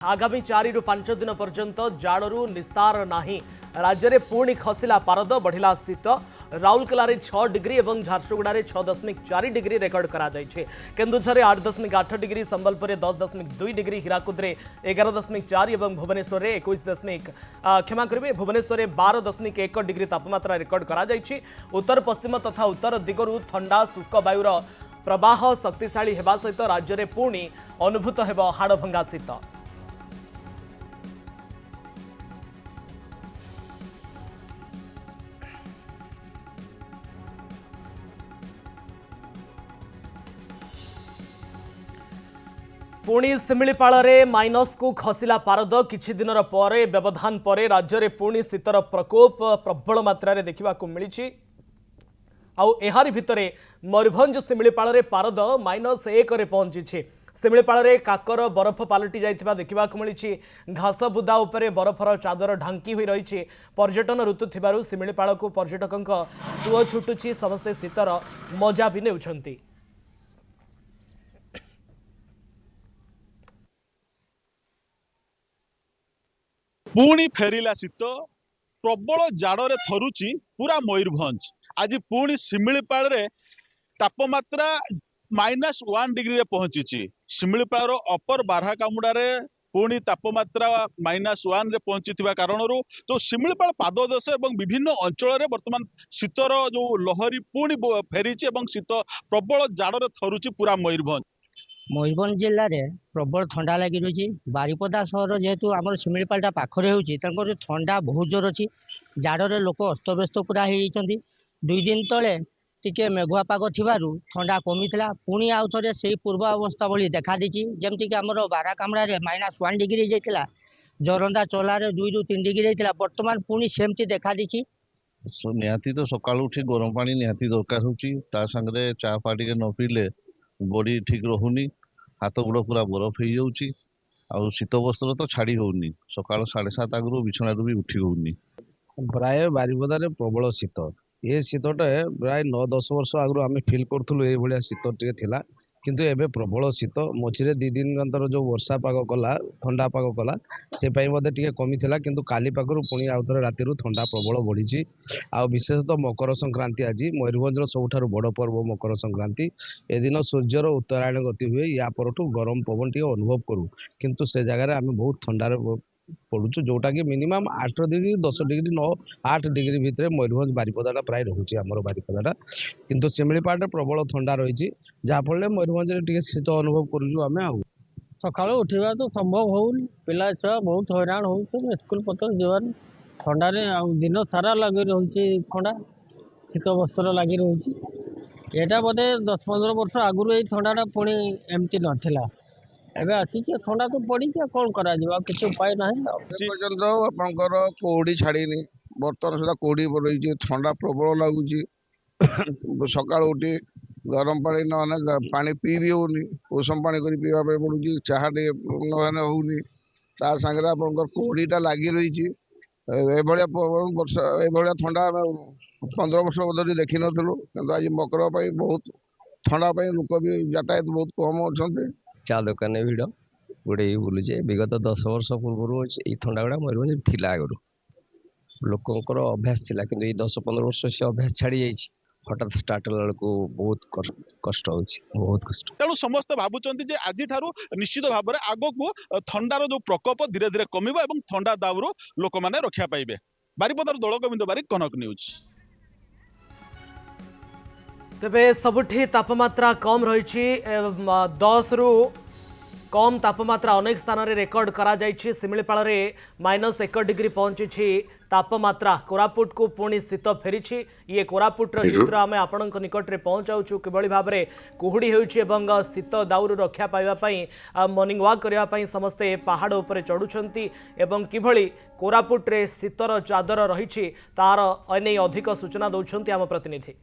आगामी 4 ରୁ 5 दिन पर्यंत जाड़ू निस्तार नाही। राज्य में पुणी खसला पारद बढ़िला शीत। राउरकेला 6 डिग्री और झारसुगुड़ा 6.4 डिग्री रेकर्ड करा जायछि। केन्दुझर 8.8 डिग्री, संबलपुर 10.2 डिग्री, हीराकुद 11.4 और भुवनेश्वर 21 क्षमा करेंगे भुवनेश्वर 12.1 डिग्री तापमात्रा रेकर्ड करा जायछि। उत्तर पश्चिम तथा उत्तर दिगरू ठंडा शुष्क वायुर प्रवाह शक्तिशाली हेबा सहित राज्य में पुणी अनुभूत हेब हाड़भंगा शीत। पुणी शिमिलीपाल माइनस को खसला पारद। किछि दिन पर व्यवधान पर राज्य में पुणी शीतर प्रकोप प्रबल मात्रा देखा मिली। आहारी भितर मयूरभंज शिमिलीपाल पारद -1 रे पहुंची। शिमिलीपाल काकर बरफ पलटि जाइथिबा देखा मिली। घास बुदा उपरे बरफर चादर ढांकी हुई रही। पर्यटन ऋतु थिबारु शिमिलीपाल को पर्यटकों सुओ छुटुछि। समस्ते शीतर मजा भी नेउछंती। पुणी फेरिला शीत। प्रबल जाड़े थरुची पूरा मयूरभंज। आज पुणी शिमिलीपाल तापमात्रा -1 डिग्री रे पहुंची। शिमिलीपाल अपर बारहाकामुड़ा पुणी तापमात्रा -1 रे पहुंची कारण तो शिमिलीपाल पाददेश और विभिन्न अंचल बर्तमान शीतर जो लहरी पुणी फेरी शीत प्रबल जाड़े थरुची पूरा मयूरभंज। मयूरभंज जिले में प्रबल ठंडा लगी रही। बारिपदा सहर जेहेतु आम शिमिलीपालटा पाखरे होकर ठंडा बहुत जोर अच्छी। जाड़े लोक अस्तव्यस्त पूरा हो 2 दिन तले टिके मेघुआ पाग थिबारु ठंडा कमी पुणी आउ थे से पूर्व अवस्था भली देखा दी। जमती आम बाराकामड़ा -1 डिग्री जाइला। जरंदा चोलार 2 ରୁ 3 डिग्री जाइला। बर्तमान पुणी सेमती देखा दी। निहाती तो सकाळु उठी गरम पानी निहाती दरकार होची। ता संगरे चा पा टिके न पीले बॉडी ठीक रहुनी। हाथ गोड़ पूरा बरफ हो जाउची। आ शीत वस्त्र तो छाड़ी होउनी। सकाळ 7:30 आगु बिछणा भी उठी होउनी। प्राय बारिपदारे प्रबल शीत। ये शीतटे प्राय 9-10 वर्ष आगु आम फिल करूँ ये शीत टे थिला। किंतु एबे प्रबल शीत मझिरे 2 दिन अंतर जो वर्षा पाग कला ठंडा पाग कला से टे कमी थिला। किंतु काली पाखर पुणी आउ थे राति ठंडा प्रबल बढ़ी। आ विशेषतः मकर संक्रांति आज मयूरभंजर सबुठारु बड़ पर्व मकर संक्रांति। ए दिन सूर्यर उत्तरायण गति हुए। या परठू गरम पवन टे अनुभव करूँ। किंतु से जगह आम बहुत ठंडार पड़ुचु जोटा कि मिनिमम 8 डिग्री 10 डिग्री 8 डिग्री भितर मयूरभंज बारिपदाटा प्राय रोचे। आमर बारिपदाटा किंतु शिमिलीपाल प्रबल ठंडा रही जहाँफल मयूरभंज टे शीत अनुभव करूँ आम। सका उठा तो संभव होनी। पिला छुआ बहुत हैरान हो स्कूल पत्र जीवन ठंडा दिन सारा लगे रही। ठंडा शीत वस्त्र लगी रही। यहाँ बोधे 10-15 वर्ष आगुरी ये ठंडाटा पुणी एमती नाला। एबे आसी ठंडा तो पड़ी कौन करा किसी उपाय ना पर्यंत आपंकर कौड़ी छाड़ी बर्तमान सुधा कौड़ी रही। ठंडा प्रबल लगुच। सका उठी गरम पानी ना पानी पी भी होनी। उषम पानी कर पीवा पड़ू। चाह होनी तार सागर आप कौड़ीटा लगी रही। वर्षा ये ठंडा 15 वर्ष बदली देखी नु। आज मकर बहुत ठंडा लोक भी यातायात बहुत कम अच्छा। चा दुकान भिड़ गोटे बुलूचे। विगत 10 वर्ष पूर्व ये ठंडा गुड़ा मयूरभंज थी आगु लोकर अभ्यास थिला। किंतु ये 10-15 वर्ष से अभ्यास छाड़ी जाइए। हठात स्टार्ट को बहुत कष्ट होची। बहुत कष्ट तेणु समस्त भावुं आज निश्चित भाव में आग को ठंडार जो प्रकोप धीरे धीरे कम और ठंडा दाउरू लोक मैंने रक्षा पाइबे। बारिपदार दल गोविंद बारिक, कनक न्यूज। तेबे सबुठी तापमात्रा कम रही। 10 ରୁ कम तापमात्रा अनेक स्थान में रेकर्ड करा जायछि। शिमिलीपाल -1 डिग्री पहुंची तापमात्रा। कोरापुट को पुणी शीत फेरी। ये कोरापुटर चित्र आम आपण निकट में पहुंचाऊँ किभली भाव में कुहुड़ी होउछि एवं शीत दाउरू रक्षा पाइबापी मॉर्निंग वॉक करने समस्ते पहाड़ उपर चढ़ुछंती एवं किभली कोरापुट्रे शीतर चादर रही तार अने अधिक सूचना दौरान आम प्रतिनिधि।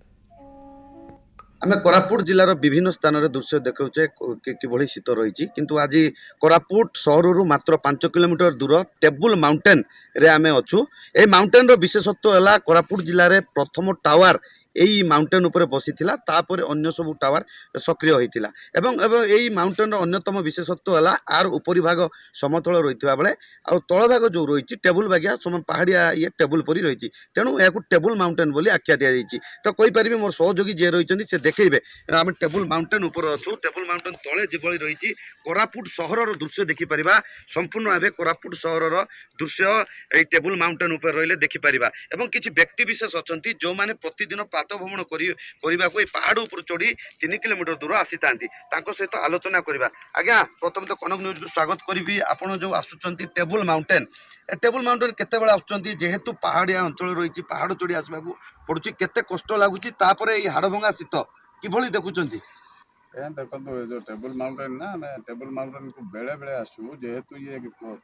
आम कोरापुट जिलार विभिन्न स्थान में दृश्य देखौचे कि शीत रही। किंतु आज कोरापुट सहर मात्र 5 किलोमीटर दूर टेबुल माउंटेन रे आमे अच्छू। ए माउंटेन रो विशेषत्व है कोरापुट जिले में प्रथम टावर এই মাউଣ୍ଟେନ୍ ଉପରେ ବସିଥିଲା ତାପରେ ଅନ୍ୟ ସବୁ ଟାୱାର ସକ୍ରିୟ ହୋଇଥିଲା ଏବଂ ଏବଂ ଏଇ ମାଉଣ୍ଟେନ୍ର ଅନ୍ୟତମ ବିଶେଷତ୍ୱ ହେଲା ଆର ଉପରି ଭାଗ ସମତଳ ରହିଥିବା ବେଳେ ଆଉ ତଳ ଭାଗ ଯେଉଁ ରହିଛି ଟେବୁଲ ବାଗିଆ ପାହାଡ଼ିଆ ଇଏ ଟେବୁଲ ପରି ରହିଛି ତେଣୁ ଏହାକୁ ଟେବୁଲ ମାଉଣ୍ଟେନ୍ ବୋଲି ଆଖ୍ୟା ଦିଆଯାଇଛି। ତ କହିପାରିବି ମୋର ସହଯୋଗୀ ଯିଏ ରହିଛନ୍ତି ସେ ଦେଖେଇବେ ଆମେ ଟେବୁଲ ମାଉଣ୍ଟେନ୍ ଉପରେ ଅଛୁ ଟେବୁଲ ମାଉଣ୍ଟେନ୍ ତଳେ ଯେଭଳି ରହିଛି କୋରାପୁଟ ସହରର ଦୃଶ୍ୟ ଦେଖିପାରିବା ସମ୍ପୂର୍ଣ୍ଣ ଭାବେ କୋରାପୁଟ ସହରର ଦୃଶ୍ୟ এই ଟେବୁଲ ମାଉଣ୍ଟେନ୍ ଉପରେ ରହିଲେ ଦେଖିପାରିବା ଏବଂ କିଛି ବ୍ୟକ୍ତି ବିଶେଷ ଅଛନ୍ତି ଯେଉଁମାନେ ପ୍ରତିଦିନ ପ୍ରାତଃ ଭ୍ରମଣ କରିବାକୁ এই ପାହାଡ଼ ଉପରୁ ଚଢ଼ି 3 କିଲୋମିଟର ଦୂର ଆସିଥାନ୍ତି ତାଙ୍କ ସହିତ ଆଲୋଚନା କରିବା। ଆଜ୍ଞା ପ୍ରଥମେ ତ କନକ ନ୍ୟୁଜକୁ ସ୍ୱାଗତ କରିବି ଆପଣ ଯେଉଁ ଆସୁଛନ୍ତି ଟେବୁଲ ମାଉଣ୍ଟେନ୍ ଟେବୁଲ ମାଉଣ୍ଟେନ୍ କେତେବେଳେ ଆସୁଛନ୍ତି ଯେହେତୁ ପାହାଡ଼ିଆ ଅଞ୍ଚଳ ରହିଛି ପାହାଡ଼ ଚଢ଼ି ଆସିବାକୁ ପଡ଼ୁଛି କେତେ କଷ୍ଟ ଲାଗୁଛି ତାପରେ ଏଇ ହାଡ଼ଭଙ୍ଗା ଶୀତ କିଭଳି ଦେଖୁଛନ୍ତି? ଆଜ୍ଞା ଦେଖନ୍ତୁ ଏ ଯେଉଁ ଟେବୁଲ ମାଉଣ୍ଟେନ୍ ନା ଆମେ ଟେବୁଲ ମାଉଣ୍ଟେନ୍କୁ ବେଳେ ବେଳେ ଆସୁ ଯେହେତୁ ଇଏ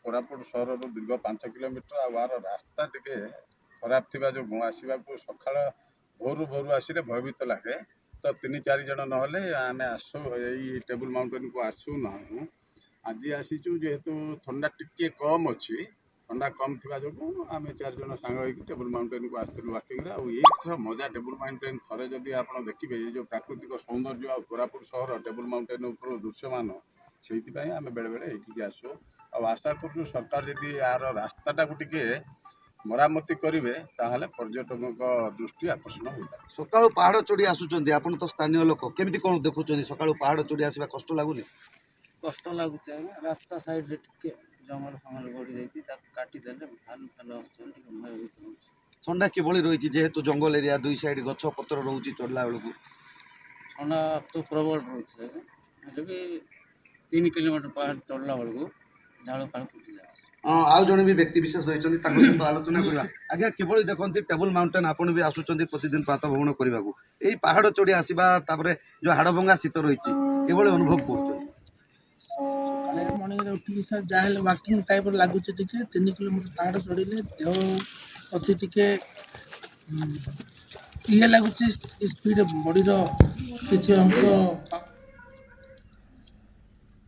କୋରାପୁଟ ସହରରୁ ଦୀର୍ଘ 5 କିଲୋମିଟର ଆଉ ଆର ରାସ୍ତା ଟିକେ ଖରାପ ଥିବା ଯୋଗୁଁ ଆସିବାକୁ ସକାଳ ଭୋରୁ ଆସିଲେ ଭୟଭୀତ ଲାଗେ ତ 3-4 ଜଣ ନହେଲେ ଆମେ ଆସୁ ଏଇ ଟେବୁଲ ମାଉଣ୍ଟେନ୍କୁ ଆସୁନାହୁଁ। ଆଜି ଆସିଛୁ ଯେହେତୁ ଥଣ୍ଡା ଟିକେ କମ୍ ଅଛି ଥଣ୍ଡା କମ୍ ଥିବା ଯୋଗୁଁ ଆମେ 4 ଜଣ ସାଙ୍ଗ ହେଇକି ଟେବୁଲ ମାଉଣ୍ଟେନ୍କୁ ଆସିଥିଲୁ ୱାକିଂରେ ଆଉ ଏଇଥର ମଜା ଟେବୁଲ ମାଉଣ୍ଟେନ୍ ଥରେ ଯଦି ଆପଣ ଦେଖିବେ ଏଇ ଯେଉଁ ପ୍ରାକୃତିକ ସୌନ୍ଦର୍ଯ୍ୟ ଆଉ କୋରାପୁଟ ସହର ଟେବୁଲ ମାଉଣ୍ଟେନ୍ ଉପରୁ ଦୃଶ୍ୟମାନ ସେଇଥିପାଇଁ ଆମେ ବେଳେବେଳେ ଏଇଠିକି ଆସୁ ଆଉ ଆଶା କରୁଛୁ ସରକାର ଯଦି ଏହାର ରାସ୍ତାଟାକୁ ଟିକେ ମରାମତି କରିବେ ତାହେଲେ ପର୍ଯ୍ୟଟକଙ୍କ ଦୃଷ୍ଟି ଆକର୍ଷଣ ହୋଇପାରେ। ସକାଳୁ ପାହାଡ଼ ଚଢ଼ି ଆସୁଛନ୍ତି ଆପଣ ତ ସ୍ଥାନୀୟ ଲୋକ କେମିତି କ'ଣ ଦେଖୁଛନ୍ତି ସକାଳୁ ପାହାଡ଼ ଚଢ଼ି ଆସିବା କଷ୍ଟ ଲାଗୁନି? କଷ୍ଟ ଲାଗୁଛି ଆଜ୍ଞା ରାସ୍ତା ସାଇଡ଼ରେ ଟିକେ ଜଙ୍ଗଲ ଫଙ୍ଗଲ ବଢ଼ି ଯାଇଛି ତାକୁ କାଟିଦେଲେ ଭାଲୁ ଆସୁଛନ୍ତି ଟିକେ ଭୟଭୀତ ହେଉଛି। ଥଣ୍ଡା କିଭଳି ରହିଛି ଯେହେତୁ ଜଙ୍ଗଲ ଏରିଆ ଦୁଇ ସାଇଡ୍ ଗଛ ପତ୍ର ରହୁଛି ଚଢ଼ିଲା ବେଳକୁ? ଥଣ୍ଡା ତ ପ୍ରବଳ ରହୁଛି ଆଜ୍ଞା ହେଲେ ବି 3 କିଲୋମିଟର ପାହାଡ଼ ଚଢ଼ିଲା ବେଳକୁ ଝାଳ ଫାଳ ଫୁଟି ଯାଉଛି। ଆଉ ଜଣେ ବି ବ୍ୟକ୍ତି ବିଶେଷ ରହିଛନ୍ତି ତାଙ୍କ ସହିତ ଆଲୋଚନା କରିବା। ଆଜ୍ଞା କିଭଳି ଦେଖନ୍ତି ଟେବୁଲ ମାଉଣ୍ଟେନ୍ ଆପଣ ବି ଆସୁଛନ୍ତି ପ୍ରତିଦିନ ପ୍ରାତଃ ଭ୍ରମଣ କରିବାକୁ ଏଇ ପାହାଡ଼ ଚଢ଼ି ଆସିବା ତାପରେ ଯେଉଁ ହାଡ଼ଭଙ୍ଗା ଶୀତ ରହିଛି କିଭଳି ଅନୁଭବ କରୁଛନ୍ତି? ସକାଳେ ମର୍ଣ୍ଣିଂରେ ଉଠିକି ସାର୍ ଯାହାହେଲେ ୱାକିଂ ଟାଇପ୍ର ଲାଗୁଛି ଟିକେ 3 କିଲୋମିଟର ପାହାଡ଼ ଚଢ଼ିଲେ ଦେହ ପ୍ରତି ଟିକେ ଇଏ ଲାଗୁଛି ସ୍ପିଡ୍ ବଡ଼ିର କିଛି ଅଂଶ